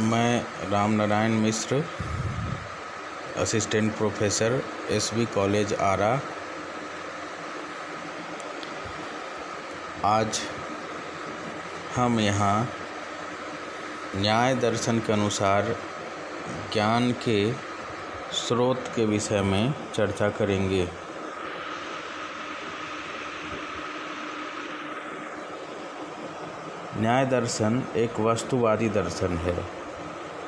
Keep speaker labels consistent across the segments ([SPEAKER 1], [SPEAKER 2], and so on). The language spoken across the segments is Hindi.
[SPEAKER 1] मैं Ram Narayan Mishra, assistant professor SB college आरा। आज हम यहाँ न्याय दर्शन के अनुसार ज्ञान के स्रोत के विषय में चर्चा करेंगे। न्याय दर्शन एक वस्तुवादी दर्शन है।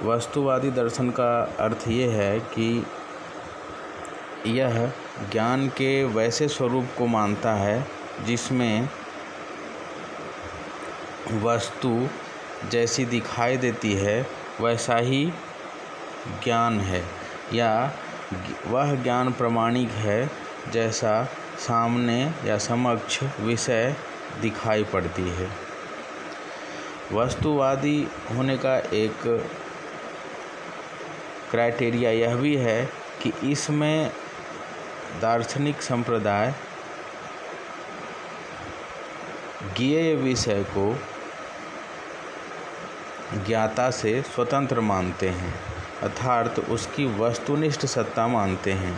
[SPEAKER 1] वस्तुवादी दर्शन का अर्थ ये है कि यह ज्ञान के वैसे स्वरूप को मानता है जिसमें वस्तु जैसी दिखाई देती है वैसा ही ज्ञान है, या वह ज्ञान प्रामाणिक है जैसा सामने या समक्ष विषय दिखाई पड़ती है। वस्तुवादी होने का एक क्राइटेरिया यह भी है कि इसमें दार्शनिक संप्रदाय ज्ञेय विषय को ज्ञाता से स्वतंत्र मानते हैं, अर्थात उसकी वस्तुनिष्ठ सत्ता मानते हैं।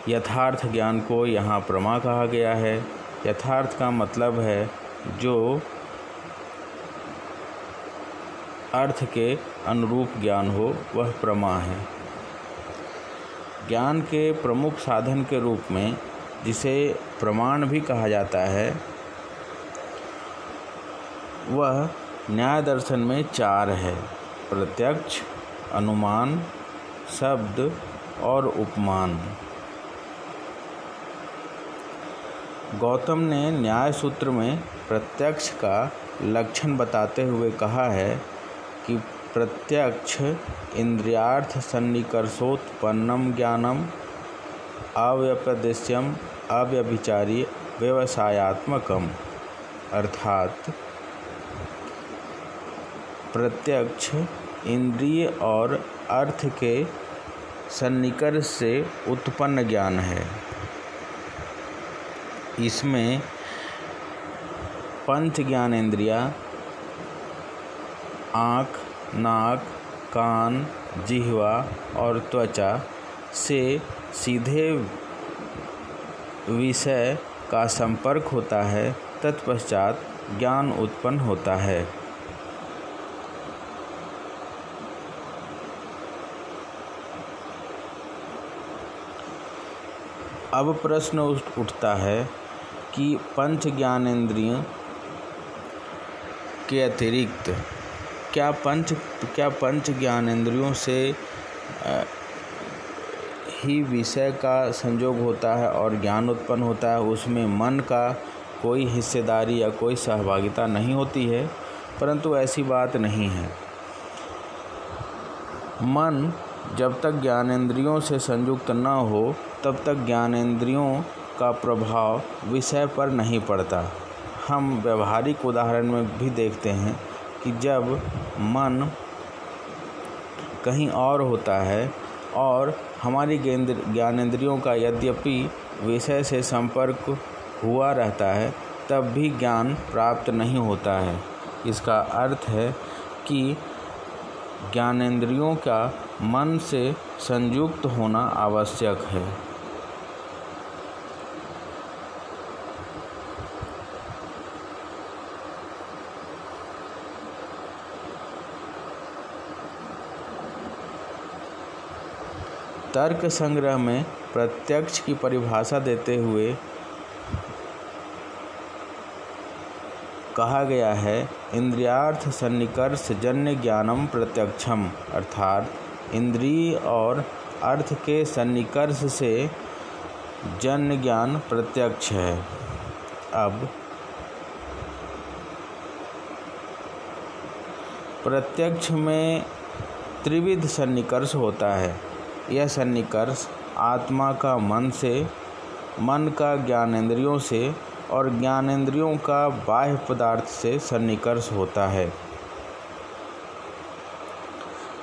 [SPEAKER 1] यथार्थ ज्ञान को यहाँ प्रमा कहा गया है। यथार्थ का मतलब है जो अर्थ के अनुरूप ज्ञान हो, वह प्रमा है। ज्ञान के प्रमुख साधन के रूप में जिसे प्रमाण भी कहा जाता है, वह न्याय दर्शन में 4 है: प्रत्यक्ष, अनुमान, शब्द और उपमान। गौतम ने न्याय सूत्र में प्रत्यक्ष का लक्षण बताते हुए कहा है कि प्रत्यक्ष इंद्रियार्थ सन्निकर्षोत्पन्नम ज्ञानम अव्यपदेश्यम अव्यभिचारी व्यवसायात्मकम, अर्थात प्रत्यक्ष इंद्रिय और अर्थ के सन्निकर्ष से उत्पन्न ज्ञान है। इसमें पंच ज्ञानेंद्रियाँ आँख, नाक, कान, जिह्वा और त्वचा से सीधे विषय का संपर्क होता है, तत्पश्चात ज्ञान उत्पन्न होता है। अब प्रश्न उठता है कि पंच ज्ञानेंद्रियों के अतिरिक्त क्या पंच ज्ञानेंद्रियों से ही विषय का संयोग होता है और ज्ञान उत्पन्न होता है, उसमें मन का कोई हिस्सेदारी या कोई सहभागिता नहीं होती है? परंतु ऐसी बात नहीं है। मन जब तक ज्ञानेंद्रियों से संयुक्त न हो तब तक ज्ञानेंद्रियों का प्रभाव विषय पर नहीं पड़ता। हम व्यवहारिक उदाहरण में भी देखते हैं कि जब मन कहीं और होता है और हमारी ज्ञानेंद्रियों का यद्यपि विषय से संपर्क हुआ रहता है, तब भी ज्ञान प्राप्त नहीं होता है। इसका अर्थ है कि ज्ञानेंद्रियों का मन से संयुक्त होना आवश्यक है। तर्क संग्रह में प्रत्यक्ष की परिभाषा देते हुए कहा गया है, इंद्रियार्थ सन्निकर्ष जन्य ज्ञानम प्रत्यक्षम, अर्थात इंद्रिय और अर्थ के सन्निकर्ष से जन्य ज्ञान प्रत्यक्ष है। अब प्रत्यक्ष में त्रिविध सन्निकर्ष होता है। यह सन्निकर्ष आत्मा का मन से, मन का ज्ञानेंद्रियों से और ज्ञानेंद्रियों का बाह्य पदार्थ से सन्निकर्ष होता है।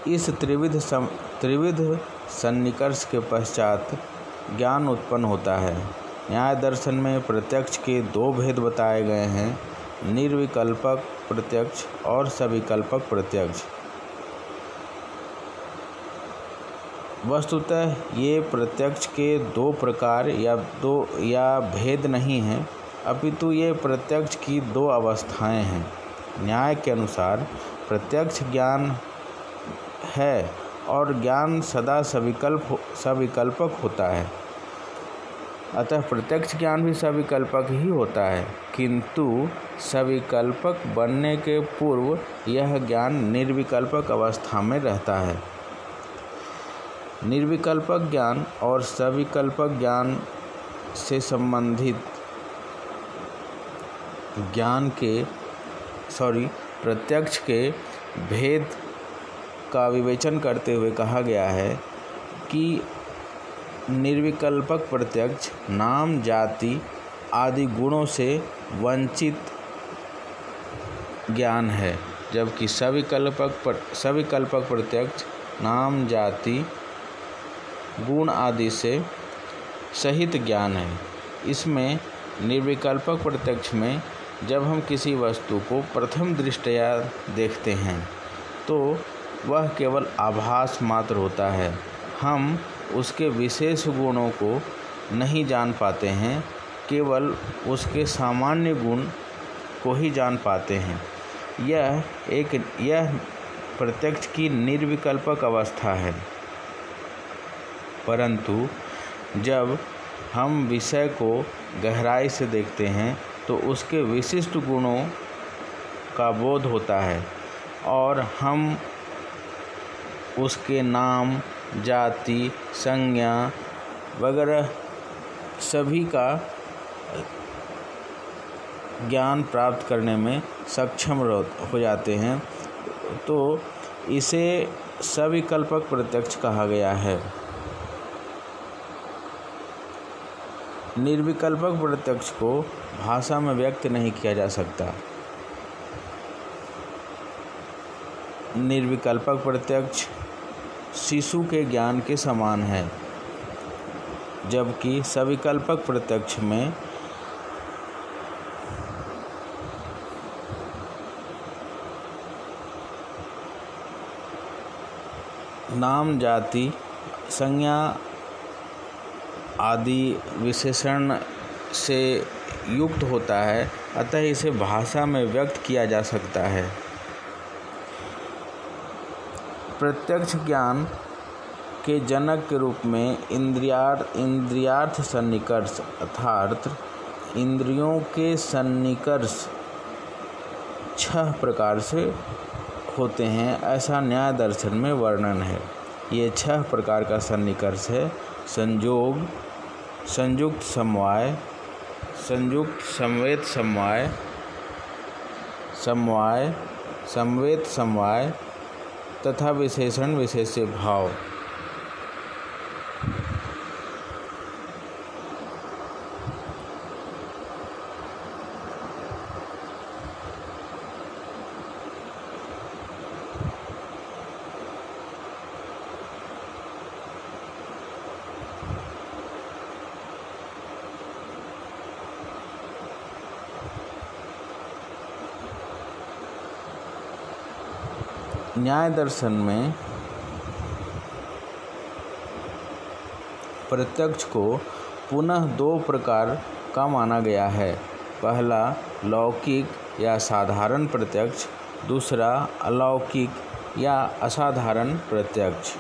[SPEAKER 1] इस त्रिविध सन्निकर्ष के पश्चात ज्ञान उत्पन्न होता है। न्याय दर्शन में प्रत्यक्ष के दो भेद बताए गए हैं, निर्विकल्पक प्रत्यक्ष और सविकल्पक प्रत्यक्ष। वस्तुतः ये प्रत्यक्ष के दो प्रकार या भेद नहीं हैं, अपितु ये प्रत्यक्ष की दो अवस्थाएं हैं। न्याय के अनुसार प्रत्यक्ष ज्ञान है और ज्ञान सदा सविकल्पक होता है, अतः प्रत्यक्ष ज्ञान भी सविकल्पक ही होता है, किंतु सविकल्पक बनने के पूर्व यह ज्ञान निर्विकल्पक अवस्था में रहता है। निर्विकल्पक ज्ञान और सविकल्पक ज्ञान से संबंधित प्रत्यक्ष के भेद का विवेचन करते हुए कहा गया है कि निर्विकल्पक प्रत्यक्ष नाम, जाति आदि गुणों से वंचित ज्ञान है, जबकि सविकल्पक प्रत्यक्ष नाम, जाति, गुण आदि से सहित ज्ञान है। इसमें निर्विकल्पक प्रत्यक्ष में जब हम किसी वस्तु को प्रथम दृष्टया देखते हैं तो वह केवल आभास मात्र होता है, हम उसके विशेष गुणों को नहीं जान पाते हैं, केवल उसके सामान्य गुण को ही जान पाते हैं। यह प्रत्यक्ष की निर्विकल्पक अवस्था है। परंतु जब हम विषय को गहराई से देखते हैं तो उसके विशिष्ट गुणों का बोध होता है और हम उसके नाम, जाति, संज्ञा वगैरह सभी का ज्ञान प्राप्त करने में सक्षम हो जाते हैं, तो इसे सविकल्पक प्रत्यक्ष कहा गया है। निर्विकल्पक प्रत्यक्ष को भाषा में व्यक्त नहीं किया जा सकता। निर्विकल्पक प्रत्यक्ष शिशु के ज्ञान के समान है, जबकि सविकल्पक प्रत्यक्ष में नाम, जाति, संज्ञा आदि विशेषण से युक्त होता है, अतः इसे भाषा में व्यक्त किया जा सकता है। प्रत्यक्ष ज्ञान के जनक के रूप में इंद्रियार्थ सन्निकर्ष अर्थात इंद्रियों के सन्निकर्ष 6 प्रकार से होते हैं, ऐसा न्याय दर्शन में वर्णन है। ये 6 प्रकार का सन्निकर्ष है: संयोग, संयुक्त समवाय, संयुक्त समवेत समवाय, समवेत समवाय तथा विशेषण विशेष्य भाव। न्याय दर्शन में प्रत्यक्ष को पुनः 2 प्रकार का माना गया है। पहला लौकिक या साधारण प्रत्यक्ष, दूसरा अलौकिक या असाधारण प्रत्यक्ष।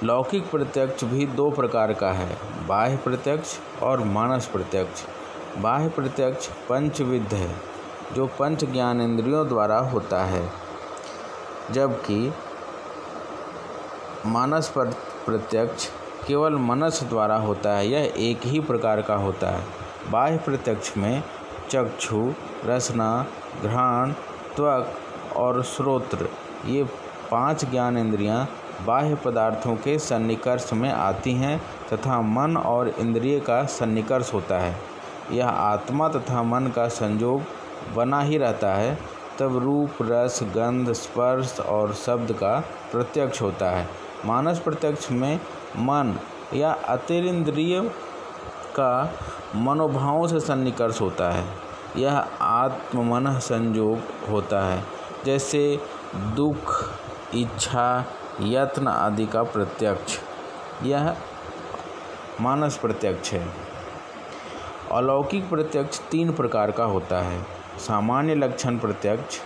[SPEAKER 1] लौकिक प्रत्यक्ष भी 2 प्रकार का है, बाह्य प्रत्यक्ष और मानस प्रत्यक्ष। बाह्य प्रत्यक्ष पंचविध है, जो पंच ज्ञानेंद्रियों द्वारा होता है, जबकि मानस प्रत्यक्ष केवल मनस द्वारा होता है। यह एक ही प्रकार का होता है। बाह्य प्रत्यक्ष में चक्षु, रसना, घ्राण, त्वक और श्रोत्र ये 5 ज्ञानेंद्रियां बाह्य पदार्थों के सन्निकर्ष में आती हैं तथा मन और इंद्रिय का सन्निकर्ष होता है। यह आत्मा तथा मन का संयोग बना ही रहता है, तब रूप, रस, गंध, स्पर्श और शब्द का प्रत्यक्ष होता है। मानस प्रत्यक्ष में मन या अतीन्द्रिय का मनोभावों से सन्निकर्ष होता है। यह आत्म-मन संयोग होता है, जैसे दुख, इच्छा, यत्न आदि का प्रत्यक्ष। यह मानस प्रत्यक्ष है। अलौकिक प्रत्यक्ष 3 प्रकार का होता है: सामान्य लक्षण प्रत्यक्ष,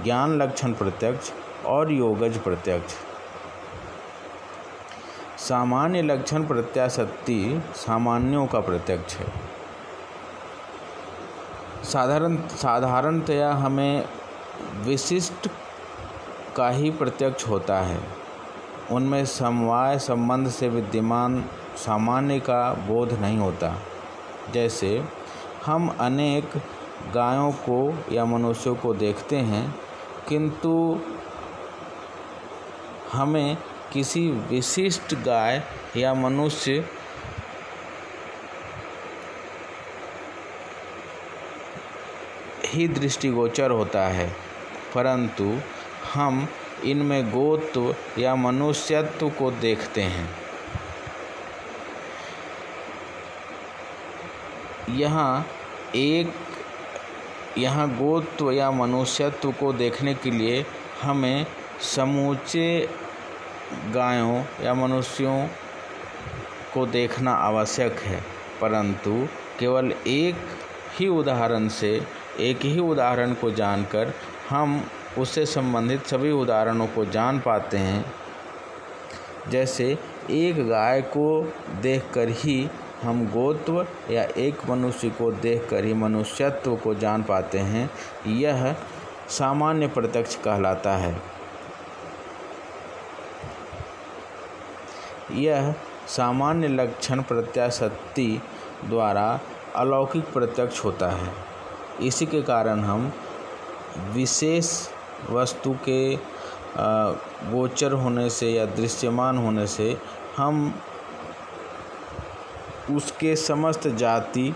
[SPEAKER 1] ज्ञान लक्षण प्रत्यक्ष और योगज प्रत्यक्ष। सामान्य लक्षण प्रत्याशक्ति सामान्यों का प्रत्यक्ष है। साधारणतया हमें विशिष्ट का ही प्रत्यक्ष होता है। उनमें समवाय संबंध से विद्यमान सामान्य का बोध नहीं होता। जैसे हम अनेक गायों को या मनुष्यों को देखते हैं, किंतु हमें किसी विशिष्ट गाय या मनुष्य ही दृष्टिगोचर होता है, परंतु हम इनमें गोत्व या मनुष्यत्व को देखते हैं। यहाँ गोत्व या मनुष्यत्व को देखने के लिए हमें समूचे गायों या मनुष्यों को देखना आवश्यक है, परंतु केवल एक ही उदाहरण को जानकर हम उससे संबंधित सभी उदाहरणों को जान पाते हैं। जैसे एक गाय को देखकर ही हम गोत्व या एक मनुष्य को देखकर ही मनुष्यत्व को जान पाते हैं। यह सामान्य प्रत्यक्ष कहलाता है। यह सामान्य लक्षण प्रत्याशक्ति द्वारा अलौकिक प्रत्यक्ष होता है। इसी के कारण हम विशेष वस्तु के गोचर होने से या दृश्यमान होने से हम उसके समस्त जाति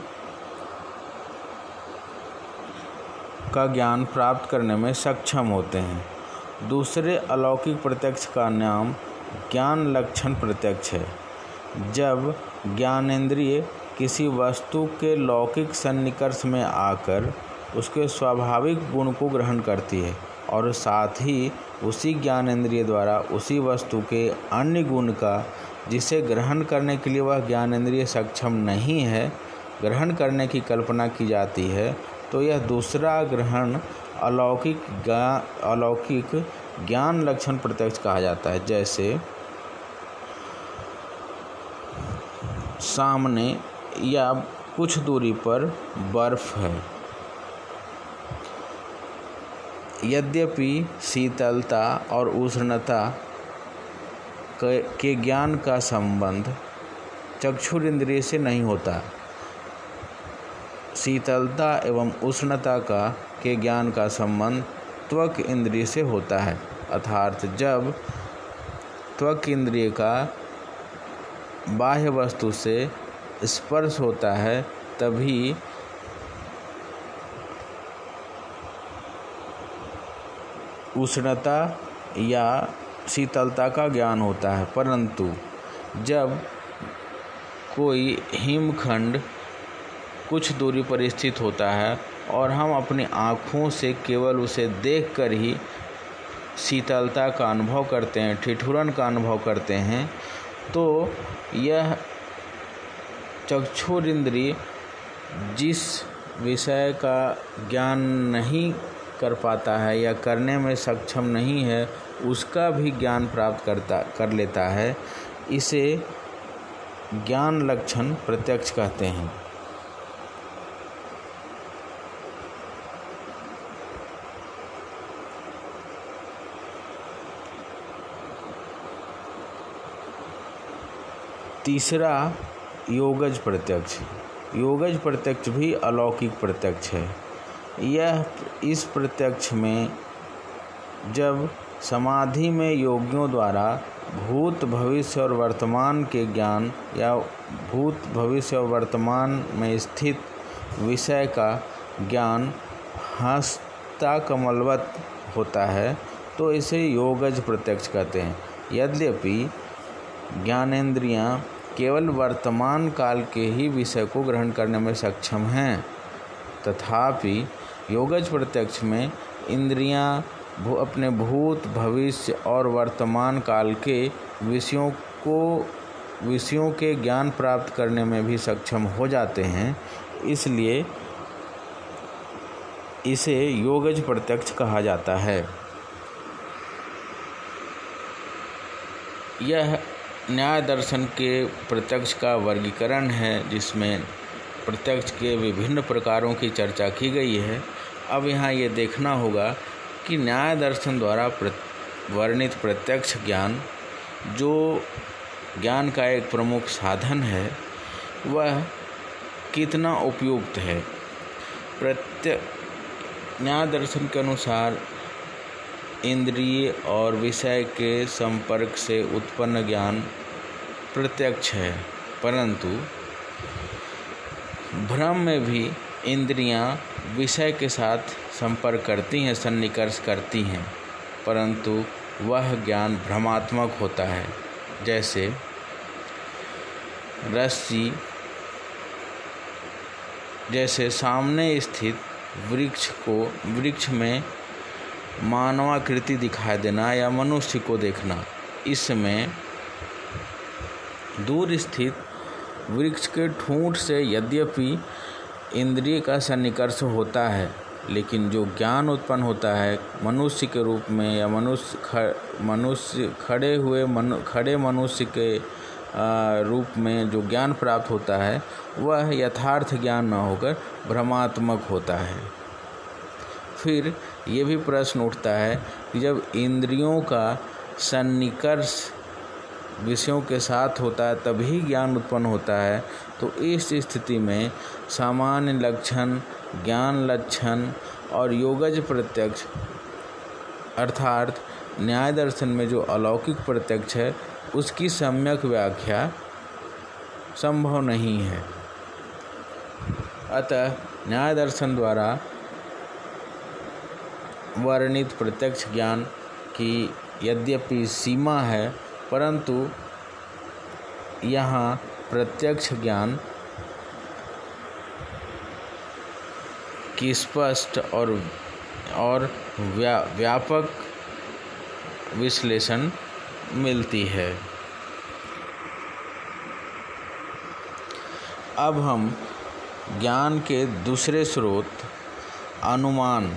[SPEAKER 1] का ज्ञान प्राप्त करने में सक्षम होते हैं। दूसरे अलौकिक प्रत्यक्ष का नाम ज्ञान लक्षण प्रत्यक्ष है। जब ज्ञानेंद्रिय किसी वस्तु के लौकिक सन्निकर्ष में आकर उसके स्वाभाविक गुण को ग्रहण करती है और साथ ही उसी ज्ञानेंद्रिय द्वारा उसी वस्तु के अन्य गुण का, जिसे ग्रहण करने के लिए वह ज्ञानेंद्रिय सक्षम नहीं है, ग्रहण करने की कल्पना की जाती है, तो यह दूसरा ग्रहण अलौकिक ज्ञान लक्षण प्रत्यक्ष कहा जाता है। जैसे सामने या कुछ दूरी पर बर्फ है, यद्यपि शीतलता और उष्णता के ज्ञान का संबंध चक्षुरिंद्रिय से नहीं होता। शीतलता एवं उष्णता के ज्ञान का संबंध त्वक इंद्रिय से होता है। अर्थात जब त्वक इंद्रिय का बाह्य वस्तु से स्पर्श होता है तभी उष्णता या शीतलता का ज्ञान होता है, परंतु जब कोई हिमखंड कुछ दूरी पर स्थित होता है और हम अपनी आँखों से केवल उसे देखकर ही शीतलता का अनुभव करते हैं, ठिठुरन का अनुभव करते हैं, तो यह चक्षुरिंद्रिय जिस विषय का ज्ञान नहीं कर पाता है या करने में सक्षम नहीं है, उसका भी ज्ञान प्राप्त कर लेता है। इसे ज्ञान लक्षण प्रत्यक्ष कहते हैं। तीसरा योगज प्रत्यक्ष। योगज प्रत्यक्ष भी अलौकिक प्रत्यक्ष है। इस प्रत्यक्ष में जब समाधि में योगियों द्वारा भूत भविष्य और वर्तमान के ज्ञान या भूत भविष्य और वर्तमान में स्थित विषय का ज्ञान हस्ताकमलवत होता है, तो इसे योगज प्रत्यक्ष कहते हैं। यद्यपि ज्ञानेंद्रियां केवल वर्तमान काल के ही विषय को ग्रहण करने में सक्षम हैं। तथापि योगज प्रत्यक्ष में इंद्रियां अपने भूत, भविष्य और वर्तमान काल के विषयों के ज्ञान प्राप्त करने में भी सक्षम हो जाते हैं। इसलिए इसे योगज प्रत्यक्ष कहा जाता है। यह न्याय दर्शन के प्रत्यक्ष का वर्गीकरण है, जिसमें प्रत्यक्ष के विभिन्न प्रकारों की चर्चा की गई है। अब यहाँ ये देखना होगा कि न्याय दर्शन द्वारा वर्णित प्रत्यक्ष ज्ञान, जो ज्ञान का एक प्रमुख साधन है, वह कितना उपयुक्त है। न्याय दर्शन के अनुसार इंद्रिय और विषय के संपर्क से उत्पन्न ज्ञान प्रत्यक्ष है, परंतु भ्रम में भी इंद्रियां विषय के साथ संपर्क करती हैं, सन्निकर्ष करती हैं, परंतु वह ज्ञान भ्रमात्मक होता है। जैसे रस्सी, जैसे सामने स्थित वृक्ष में मानवाकृति दिखाई देना या मनुष्य को देखना, इसमें दूर स्थित वृक्ष के ठूंठ से यद्यपि इंद्रिय का सन्निकर्ष होता है, लेकिन जो ज्ञान उत्पन्न होता है मनुष्य के रूप में या खड़े मनुष्य के रूप में जो ज्ञान प्राप्त होता है, वह यथार्थ ज्ञान न होकर भ्रमात्मक होता है। फिर ये भी प्रश्न उठता है कि जब इंद्रियों का सन्निकर्ष विषयों के साथ होता है तभी ज्ञान उत्पन्न होता है, तो इस स्थिति में सामान्य लक्षण, ज्ञान लक्षण और योगज प्रत्यक्ष अर्थात न्याय दर्शन में जो अलौकिक प्रत्यक्ष है, उसकी सम्यक व्याख्या संभव नहीं है। अतः न्याय दर्शन द्वारा वर्णित प्रत्यक्ष ज्ञान की यद्यपि सीमा है, परंतु यहाँ प्रत्यक्ष ज्ञान की स्पष्ट और व्यापक विश्लेषण मिलती है। अब हम ज्ञान के दूसरे स्रोत अनुमान,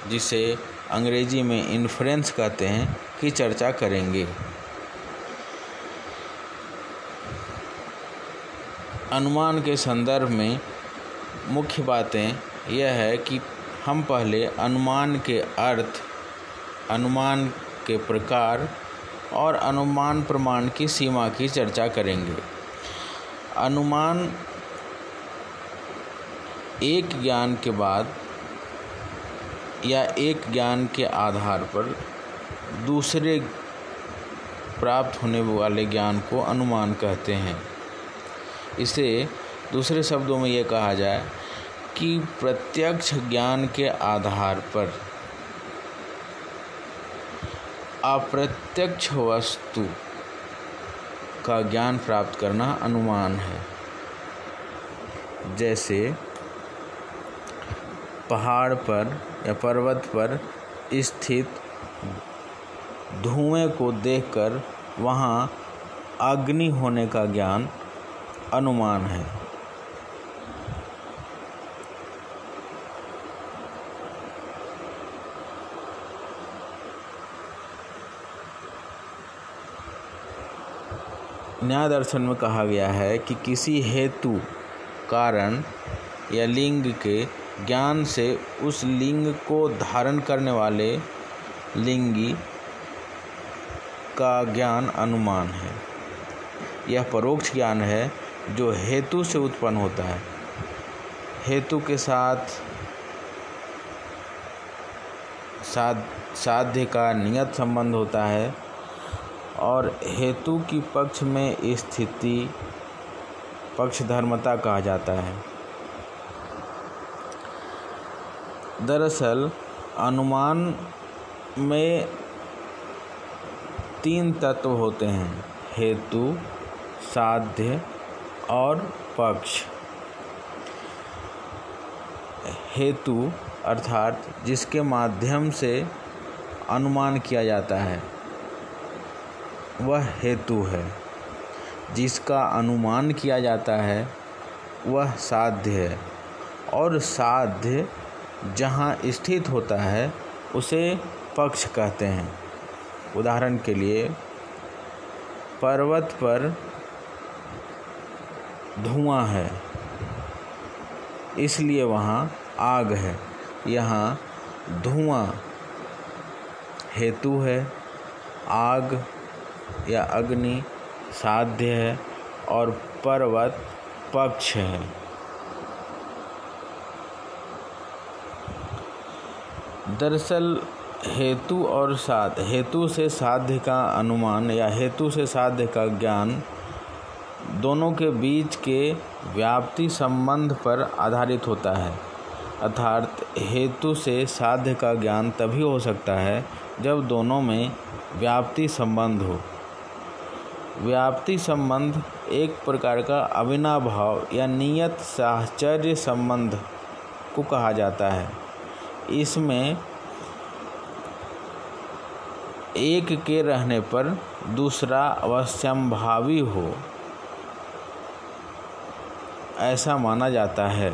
[SPEAKER 1] जिसे अंग्रेजी में इन्फरेंस कहते हैं, की चर्चा करेंगे। अनुमान के संदर्भ में मुख्य बातें यह है कि हम पहले अनुमान के अर्थ, अनुमान के प्रकार और अनुमान प्रमाण की सीमा की चर्चा करेंगे। अनुमान एक ज्ञान के बाद या एक ज्ञान के आधार पर दूसरे प्राप्त होने वाले ज्ञान को अनुमान कहते हैं। इसे दूसरे शब्दों में ये कहा जाए कि प्रत्यक्ष ज्ञान के आधार पर अप्रत्यक्ष वस्तु का ज्ञान प्राप्त करना अनुमान है। जैसे पहाड़ पर या पर्वत पर स्थित धुएं को देखकर वहाँ अग्नि होने का ज्ञान अनुमान है। न्याय दर्शन में कहा गया है कि किसी हेतु, कारण या लिंग के ज्ञान से उस लिंग को धारण करने वाले लिंगी का ज्ञान अनुमान है। यह परोक्ष ज्ञान है जो हेतु से उत्पन्न होता है। हेतु के साथ साध्य का नियत संबंध होता है और हेतु की पक्ष में स्थिति पक्षधर्मता कहा जाता है। दरअसल अनुमान में 3 तत्व होते हैं: हेतु, साध्य और पक्ष। हेतु अर्थात जिसके माध्यम से अनुमान किया जाता है वह हेतु है। जिसका अनुमान किया जाता है वह साध्य है। और साध्य जहाँ स्थित होता है उसे पक्ष कहते हैं। उदाहरण के लिए पर्वत पर धुआं है इसलिए वहाँ आग है। यहाँ धुआं हेतु है, आग या अग्नि साध्य है और पर्वत पक्ष है। दरअसल हेतु और साध्य, हेतु से साध्य का अनुमान या हेतु से साध्य का ज्ञान दोनों के बीच के व्याप्ति संबंध पर आधारित होता है। अर्थात हेतु से साध्य का ज्ञान तभी हो सकता है जब दोनों में व्याप्ति संबंध हो। व्याप्ति संबंध एक प्रकार का अविनाभाव या नियत साहचर्य संबंध को कहा जाता है। इसमें एक के रहने पर दूसरा अवश्यंभावी हो ऐसा माना जाता है।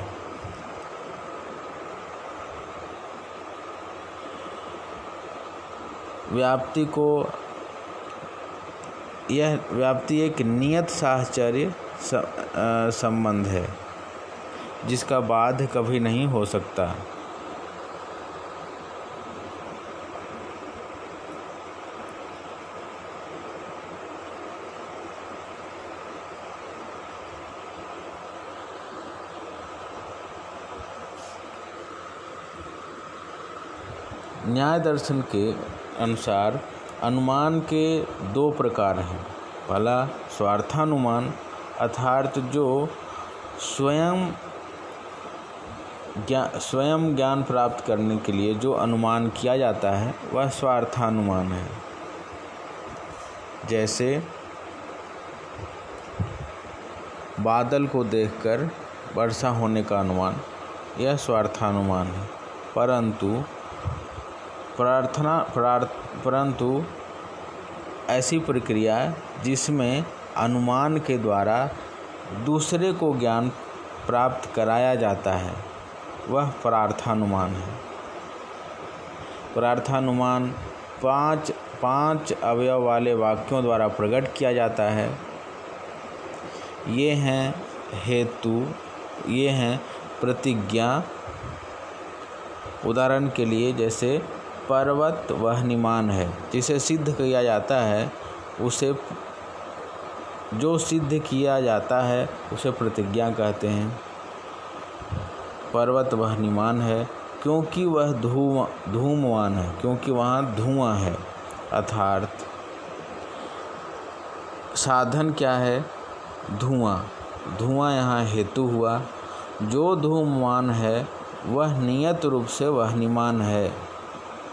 [SPEAKER 1] यह व्याप्ति एक नियत साहचर्य संबंध है जिसका बाध कभी नहीं हो सकता। न्याय दर्शन के अनुसार अनुमान के दो प्रकार हैं। पहला स्वार्थानुमान अर्थात जो स्वयं ज्ञान प्राप्त करने के लिए जो अनुमान किया जाता है वह स्वार्थानुमान है। जैसे बादल को देखकर वर्षा होने का अनुमान, यह स्वार्थानुमान है। परंतु ऐसी प्रक्रिया जिसमें अनुमान के द्वारा दूसरे को ज्ञान प्राप्त कराया जाता है वह परार्थानुमान है। परार्थानुमान पांच अवयव वाले वाक्यों द्वारा प्रकट किया जाता है। ये हैं हेतु, ये हैं प्रतिज्ञा। उदाहरण के लिए जैसे पर्वत वहनीमान है, जिसे सिद्ध किया जाता है उसे जो सिद्ध किया जाता है उसे प्रतिज्ञा कहते हैं। पर्वत वहनीमान है क्योंकि वह धूमवान है, क्योंकि वहाँ धुआं है। अर्थात साधन क्या है? धुआं यहाँ हेतु हुआ। जो धूमवान है वह नियत रूप से वहनीमान है।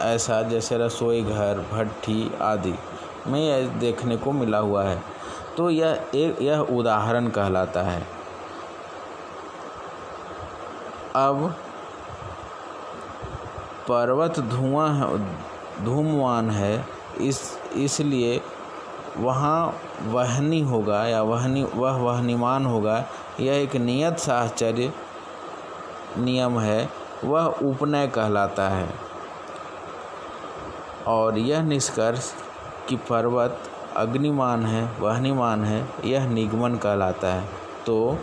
[SPEAKER 1] ऐसा जैसे रसोई घर, भट्ठी आदि में यह देखने को मिला हुआ है। तो यह उदाहरण कहलाता है। अब पर्वत धूमवान है इसलिए वहाँ वहनी होगा या वह वहनीमान होगा। यह एक नियत साहचर्य नियम है, वह उपनय कहलाता है। और यह निष्कर्ष कि पर्वत अग्निमान है, वहनीमान है, यह निगमन कहलाता है। तो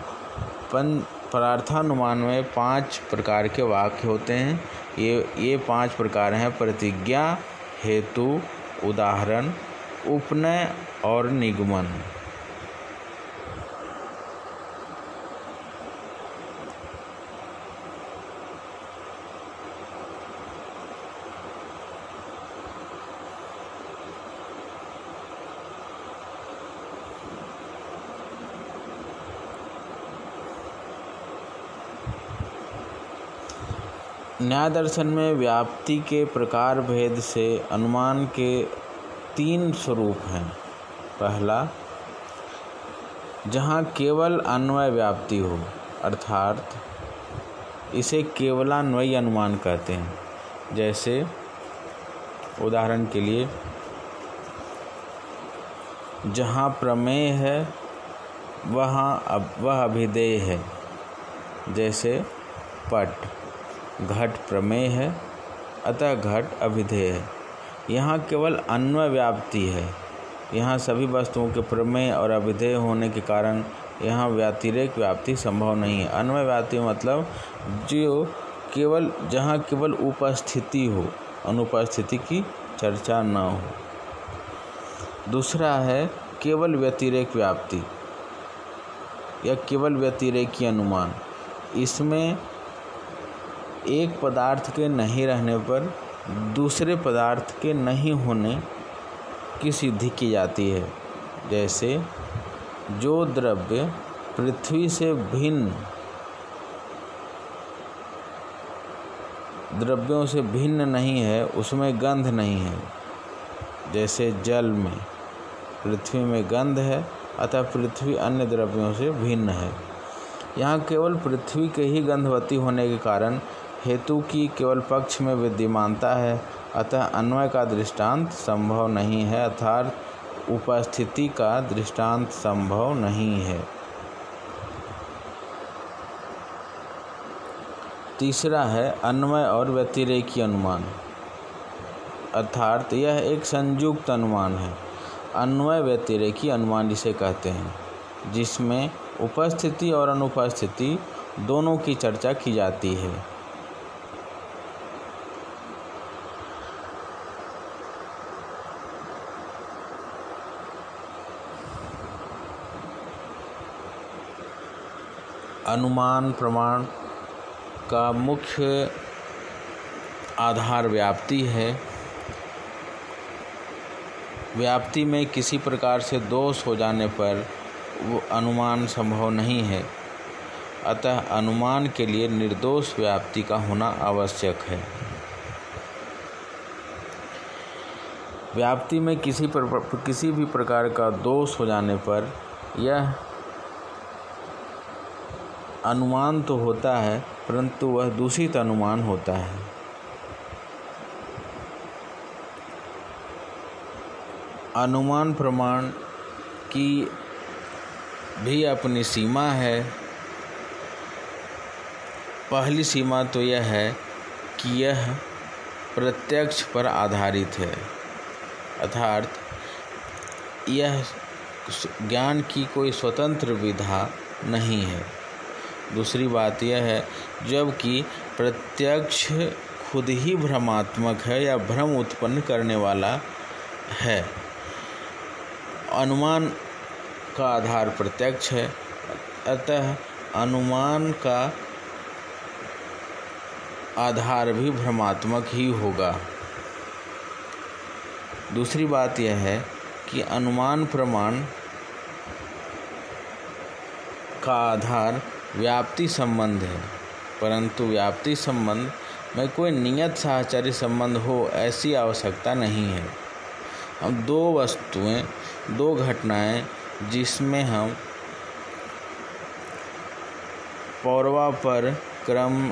[SPEAKER 1] परार्थानुमान में 5 प्रकार के वाक्य होते हैं। ये 5 प्रकार हैं: प्रतिज्ञा, हेतु, उदाहरण, उपनय और निगमन। न्याय दर्शन में व्याप्ति के प्रकार भेद से अनुमान के 3 स्वरूप हैं। पहला जहाँ केवल अन्वय व्याप्ति हो, अर्थात इसे केवलान्वयी अनुमान कहते हैं। जैसे उदाहरण के लिए, जहाँ प्रमेय है वह अभिधेय है। जैसे पट, घट प्रमेय है अतः घट अभिधेय है। यहाँ केवल अन्वय व्याप्ति है। यहाँ सभी वस्तुओं के प्रमेय और अभिधेय होने के कारण यहाँ व्यतिरेक व्याप्ति संभव नहीं है। अन्वय व्याप्ति मतलब जहाँ केवल उपस्थिति हो, अनुपस्थिति की चर्चा न हो। दूसरा है केवल व्यतिरेक व्याप्ति या केवल व्यतिरेकी अनुमान। इसमें एक पदार्थ के नहीं रहने पर दूसरे पदार्थ के नहीं होने की सिद्धि की जाती है। जैसे जो द्रव्य पृथ्वी से भिन्न द्रव्यों से भिन्न नहीं है उसमें गंध नहीं है। जैसे जल में पृथ्वी में गंध है अतः पृथ्वी अन्य द्रव्यों से भिन्न है। यहाँ केवल पृथ्वी के ही गंधवती होने के कारण हेतु की केवल पक्ष में विद्यमानता है, अतः अन्वय का दृष्टांत संभव नहीं है, अर्थात उपस्थिति का दृष्टांत संभव नहीं है। तीसरा है अन्वय और व्यतिरेकी अनुमान, अर्थात यह एक संयुक्त अनुमान है। अन्वय व्यतिरेकी अनुमान जिसे कहते हैं, जिसमें उपस्थिति और अनुपस्थिति दोनों की चर्चा की जाती है। अनुमान प्रमाण का मुख्य आधार व्याप्ति है। व्याप्ति में किसी प्रकार से दोष हो जाने पर वो अनुमान संभव नहीं है, अतः अनुमान के लिए निर्दोष व्याप्ति का होना आवश्यक है। व्याप्ति में किसी भी प्रकार का दोष हो जाने पर यह अनुमान तो होता है परंतु वह दूषित अनुमान होता है। अनुमान प्रमाण की भी अपनी सीमा है। पहली सीमा तो यह है कि यह प्रत्यक्ष पर आधारित है, अर्थात यह ज्ञान की कोई स्वतंत्र विधा नहीं है। दूसरी बात यह है जबकि प्रत्यक्ष खुद ही भ्रमात्मक है या भ्रम उत्पन्न करने वाला है। अनुमान का आधार प्रत्यक्ष है, अतः अनुमान का आधार भी भ्रमात्मक ही होगा। दूसरी बात यह है कि अनुमान प्रमाण का आधार व्याप्ति संबंध है, परंतु व्याप्ति संबंध में कोई नियत साहचर्य संबंध हो ऐसी आवश्यकता नहीं है। हम दो वस्तुएं, दो घटनाएं जिसमें हम पूर्वापर क्रम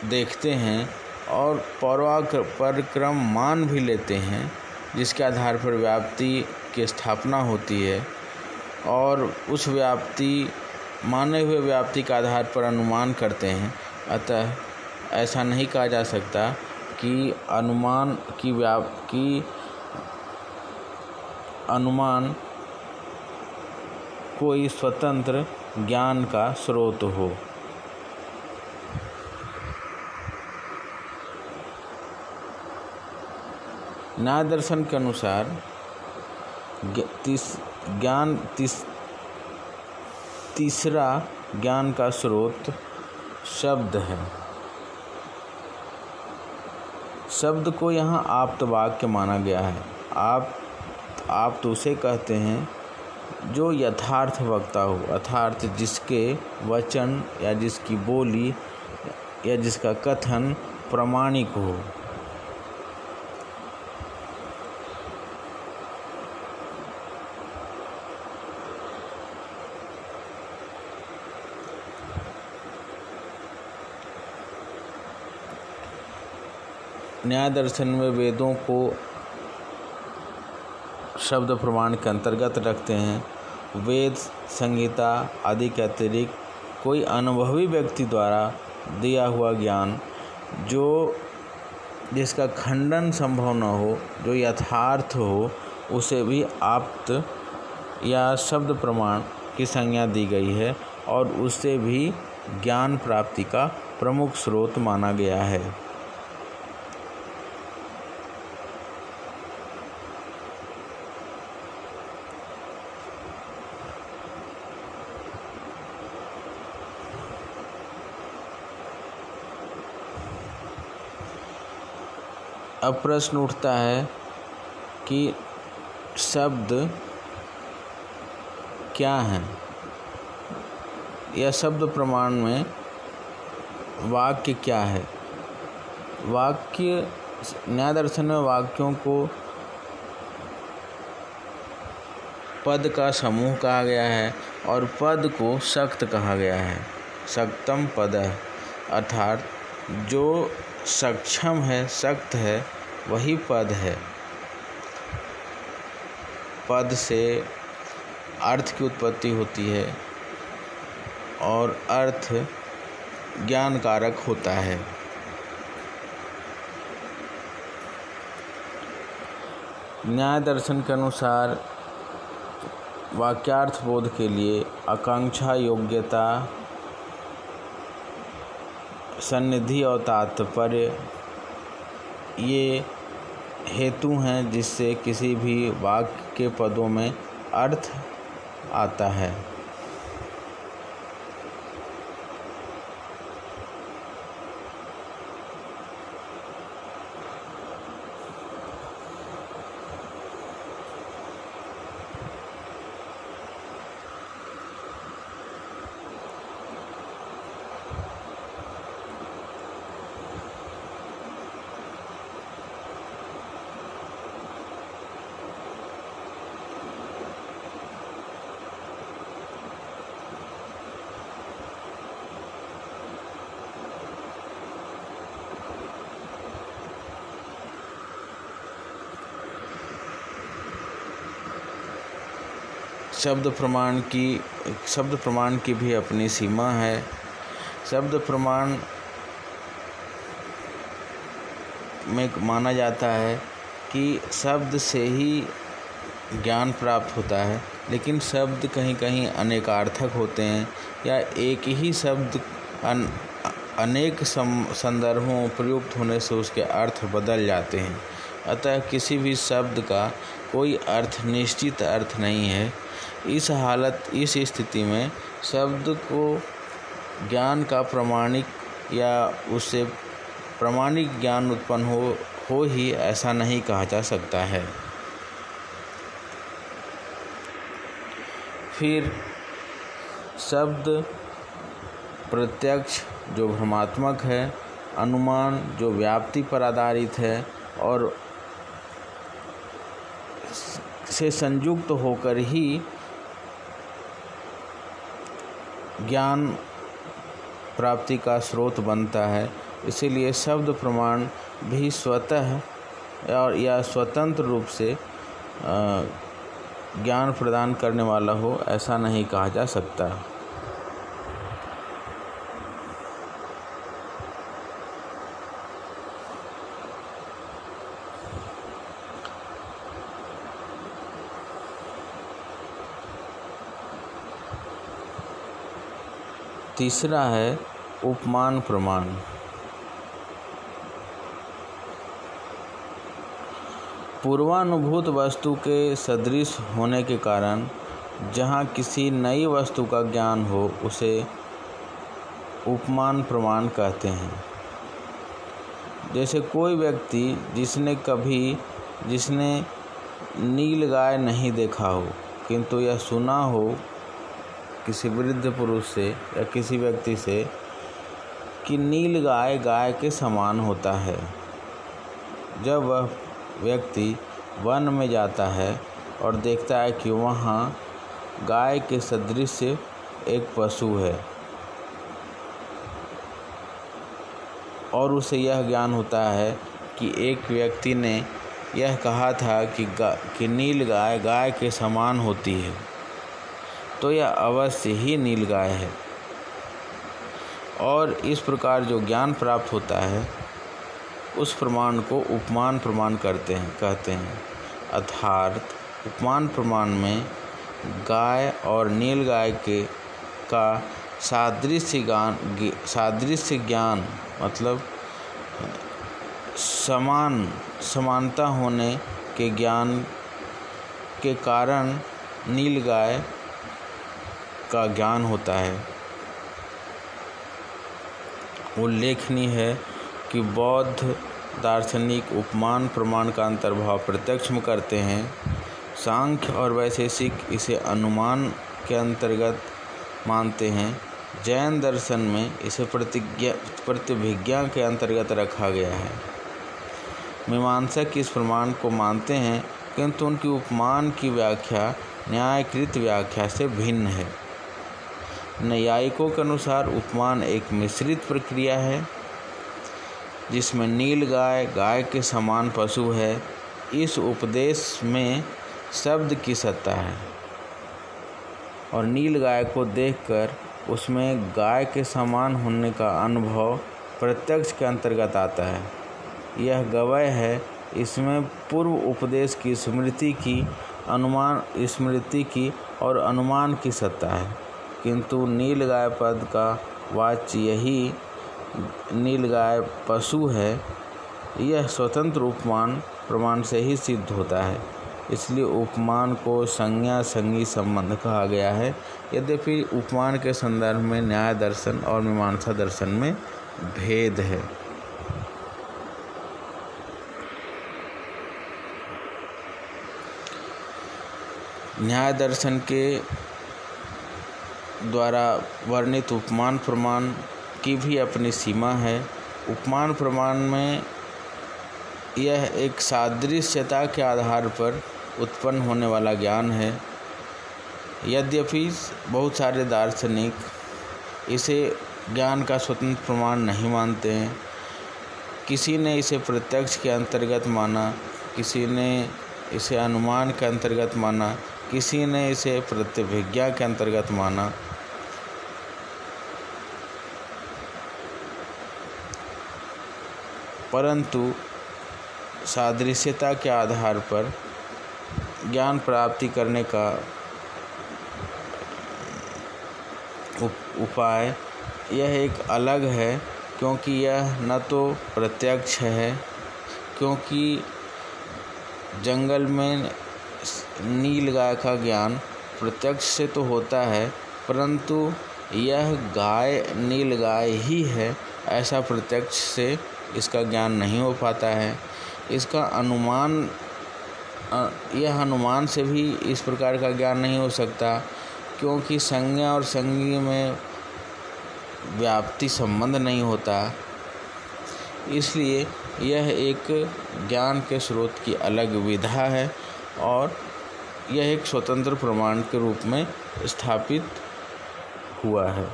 [SPEAKER 1] देखते हैं और पूर्वापर क्रम मान भी लेते हैं, जिसके आधार पर व्याप्ति की स्थापना होती है, और उस माने हुए व्याप्ति के आधार पर अनुमान करते हैं। अतः ऐसा नहीं कहा जा सकता कि अनुमान कोई स्वतंत्र ज्ञान का स्रोत हो। न्याय दर्शन के अनुसार तीसरा ज्ञान का स्रोत शब्द है। शब्द को यहाँ आप्त वाक्य माना गया है। आप तो उसे कहते हैं जो यथार्थ वक्ता हो, अर्थात जिसके वचन या जिसकी बोली या जिसका कथन प्रामाणिक हो। न्याय दर्शन में वेदों को शब्द प्रमाण के अंतर्गत रखते हैं। वेद, संहिता आदि के अतिरिक्त कोई अनुभवी व्यक्ति द्वारा दिया हुआ ज्ञान जिसका खंडन संभव न हो, जो यथार्थ हो, उसे भी आप्त या शब्द प्रमाण की संज्ञा दी गई है और उसे भी ज्ञान प्राप्ति का प्रमुख स्रोत माना गया है। अब प्रश्न उठता है कि शब्द क्या हैं या शब्द प्रमाण में वाक्य क्या है। वाक्य, न्याय दर्शन में वाक्यों को पद का समूह कहा गया है और पद को शक्त कहा गया है। शक्तम पद अर्थात जो सक्षम है, शक्त है, वही पद है। पद से अर्थ की उत्पत्ति होती है और अर्थ ज्ञान कारक होता है। न्याय दर्शन के अनुसार वाक्यार्थ बोध के लिए आकांक्षा, योग्यता, सन्निधि और तात्पर्य ये हेतु हैं जिससे किसी भी वाक्य के पदों में अर्थ आता है। शब्द प्रमाण की भी अपनी सीमा है। शब्द प्रमाण में माना जाता है कि शब्द से ही ज्ञान प्राप्त होता है, लेकिन शब्द कहीं कहीं अनेकार्थक होते हैं या एक ही शब्द अनेक संदर्भों में प्रयुक्त होने से उसके अर्थ बदल जाते हैं। अतः किसी भी शब्द का कोई अर्थ निश्चित अर्थ नहीं है। इस स्थिति में शब्द को ज्ञान का प्रामाणिक या उससे प्रामाणिक ज्ञान उत्पन्न हो ही ऐसा नहीं कहा जा सकता है। फिर शब्द प्रत्यक्ष जो भ्रमात्मक है, अनुमान जो व्याप्ति पर आधारित है और से संयुक्त होकर ही ज्ञान प्राप्ति का स्रोत बनता है। इसीलिए शब्द प्रमाण भी स्वतः और या स्वतंत्र रूप से ज्ञान प्रदान करने वाला हो ऐसा नहीं कहा जा सकता। तीसरा है उपमान प्रमाण। पूर्वानुभूत वस्तु के सदृश होने के कारण जहाँ किसी नई वस्तु का ज्ञान हो उसे उपमान प्रमाण कहते हैं। जैसे कोई व्यक्ति जिसने नीलगाय नहीं देखा हो, किंतु यह सुना हो किसी वृद्ध पुरुष से या किसी व्यक्ति से कि नीलगाय गाय के समान होता है। जब वह व्यक्ति वन में जाता है और देखता है कि वहाँ गाय के सदृश एक पशु है और उसे यह ज्ञान होता है कि एक व्यक्ति ने यह कहा था कि नील गाय गाय के समान होती है, तो यह अवश्य ही नील गाय है। और इस प्रकार जो ज्ञान प्राप्त होता है उस प्रमाण को उपमान प्रमाण कहते हैं। अर्थात उपमान प्रमाण में गाय और नील गाय का सादृश्य ज्ञान मतलब समानता होने के ज्ञान के कारण नील गाय का ज्ञान होता है। उल्लेखनीय है कि बौद्ध दार्शनिक उपमान प्रमाण का अंतर्भाव प्रत्यक्ष में करते हैं। सांख्य और वैशेषिक इसे अनुमान के अंतर्गत मानते हैं। जैन दर्शन में इसे प्रतिभिज्ञा के अंतर्गत रखा गया है। मीमांसक इस प्रमाण को मानते हैं, किंतु उनकी उपमान की व्याख्या न्यायकृत व्याख्या से भिन्न है। नैयायिकों के अनुसार उपमान एक मिश्रित प्रक्रिया है, जिसमें नील गाय गाय के समान पशु है। इस उपदेश में शब्द की सत्ता है और नील गाय को देखकर उसमें गाय के समान होने का अनुभव प्रत्यक्ष के अंतर्गत आता है। यह गवय है। इसमें पूर्व उपदेश की स्मृति की और अनुमान की सत्ता है, किंतु नील गाय पद का वाच्य यही नील गाय पशु है। यह स्वतंत्र उपमान प्रमाण से ही सिद्ध होता है, इसलिए उपमान को संज्ञा संगी संबंध कहा गया है। यद्यपि उपमान के संदर्भ में न्याय दर्शन और मीमांसा दर्शन में भेद है। न्याय दर्शन के द्वारा वर्णित उपमान प्रमाण की भी अपनी सीमा है। उपमान प्रमाण में यह एक सादृश्यता के आधार पर उत्पन्न होने वाला ज्ञान है। यद्यपि बहुत सारे दार्शनिक इसे ज्ञान का स्वतंत्र प्रमाण नहीं मानते हैं। किसी ने इसे प्रत्यक्ष के अंतर्गत माना, किसी ने इसे अनुमान के अंतर्गत माना, किसी ने इसे प्रतिभिज्ञा के अंतर्गत माना। परंतु सादृश्यता के आधार पर ज्ञान प्राप्ति करने का उपाय यह एक अलग है, क्योंकि यह न तो प्रत्यक्ष है, क्योंकि जंगल में नील गाय का ज्ञान प्रत्यक्ष से तो होता है, परंतु यह गाय नील गाय ही है ऐसा प्रत्यक्ष से इसका ज्ञान नहीं हो पाता है। इसका अनुमान से भी इस प्रकार का ज्ञान नहीं हो सकता, क्योंकि संज्ञा और संगी में व्याप्ति संबंध नहीं होता। इसलिए यह एक ज्ञान के स्रोत की अलग विधा है और यह एक स्वतंत्र प्रमाण के रूप में स्थापित हुआ है।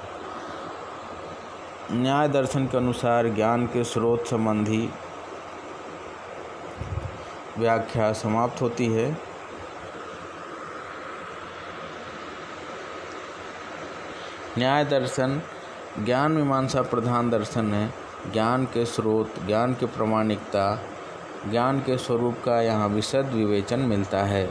[SPEAKER 1] न्याय दर्शन के अनुसार ज्ञान के स्रोत संबंधी व्याख्या समाप्त होती है। न्याय दर्शन ज्ञान मीमांसा प्रधान दर्शन है। ज्ञान के स्रोत, ज्ञान की प्रामाणिकता, ज्ञान के स्वरूप का यहाँ विशद विवेचन मिलता है।